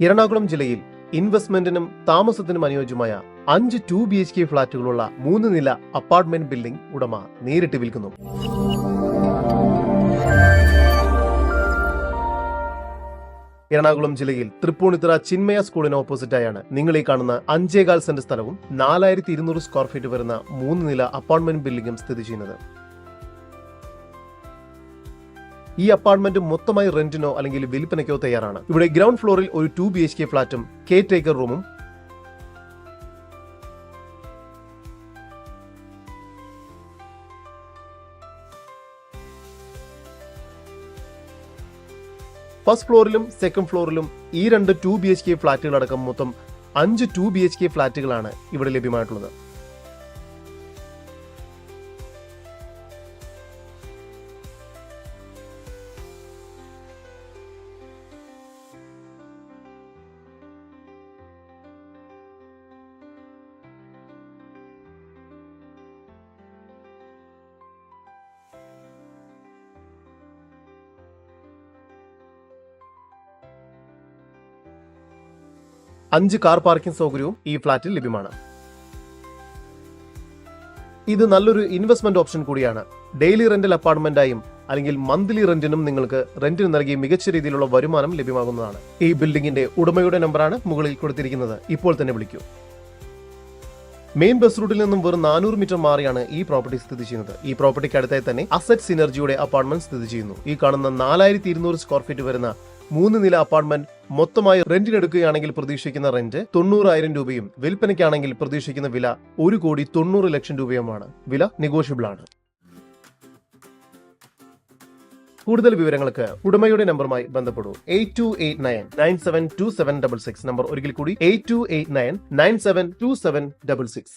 എറണാകുളം ജില്ലയിൽ ഇൻവെസ്റ്റ്മെന്റിനും താമസത്തിനും അനുയോജ്യമായ 5 2 BHK ഫ്ളാറ്റുകളുള്ള 3 നില അപ്പാർട്ട്മെന്റ് ബിൽഡിംഗ് ഉടമ നേരിട്ട് വിൽക്കുന്നു. എറണാകുളം ജില്ലയിൽ തൃപ്പൂണിത്തുറ ചിന്മയ സ്കൂളിന് ഓപ്പോസിറ്റായാണ് നിങ്ങൾ ഈ കാണുന്ന 5.25 സെന്റ് സ്ഥലവും 4200 സ്ക്വയർ ഫീറ്റ് വരുന്ന 3 നില അപ്പാർട്ട്മെന്റ് ബിൽഡിംഗും സ്ഥിതി ചെയ്യുന്നത്. ഈ അപ്പാർട്ട്മെന്റ് മൊത്തമായി റെന്റിനോ അല്ലെങ്കിൽ വിൽപ്പനയ്ക്കോ തയ്യാറാണ്. ഇവിടെ ഗ്രൗണ്ട് ഫ്ലോറിൽ ഒരു 2 BHK ഫ്ളാറ്റും കെയർ ടേക്കർ റൂമും ഫസ്റ്റ് ഫ്ലോറിലും സെക്കൻഡ് ഫ്ലോറിലും ഈ 2 2 BHK ഫ്ളാറ്റുകളടക്കം മൊത്തം 5 2 BHK ഫ്ളാറ്റുകളാണ് ഇവിടെ ലഭ്യമായിട്ടുള്ളത്. അഞ്ച് കാർ പാർക്കിംഗ് സൗകര്യവും ഈ ഫ്ളാറ്റിൽ ലഭ്യമാണ്. ഇത് നല്ലൊരു ഇൻവെസ്റ്റ്മെന്റ് ഓപ്ഷൻ കൂടിയാണ്. ഡെയിലി റെന്റൽ അപ്പാർട്ട്മെന്റായും അല്ലെങ്കിൽ മന്ത്ലി റെന്റിനും നിങ്ങൾക്ക് റെന്റിന് നൽകി മികച്ച രീതിയിലുള്ള വരുമാനം ലഭ്യമാകുന്നതാണ്. ഈ ബിൽഡിംഗിന്റെ ഉടമയുടെ നമ്പറാണ് മുകളിൽ കൊടുത്തിരിക്കുന്നത്. ഇപ്പോൾ തന്നെ വിളിക്കൂ. മെയിൻ ബസ് റൂട്ടിൽ നിന്നും വെറും 400 മീറ്റർ മാറിയാണ് ഈ പ്രോപ്പർട്ടി സ്ഥിതി ചെയ്യുന്നത്. ഈ പ്രോപ്പർട്ടിക്ക് അടുത്തായി തന്നെ അസറ്റ് സിനർജിയുടെ അപ്പാർട്ട്മെന്റ് സ്ഥിതി ചെയ്യുന്നു. ഈ കാണുന്ന 4200 സ്ക്വയർ ഫീറ്റ് വരുന്ന 3 നില അപ്പാർട്ട്മെന്റ് മൊത്തമായി റെന്റിനെടുക്കുകയാണെങ്കിൽ പ്രതീക്ഷിക്കുന്ന റെന്റ് 90,000 രൂപയും വിൽപ്പനയ്ക്കാണെങ്കിൽ പ്രതീക്ഷിക്കുന്ന വില 1,90,00,000 രൂപയുമാണ്. വില നെഗോഷ്യബിൾ ആണ്. കൂടുതൽ വിവരങ്ങൾക്ക് ഉടമയുടെ നമ്പറുമായി ബന്ധപ്പെടൂ. 8289972766. നമ്പർ ഒരിക്കൽ കൂടി 8289972766.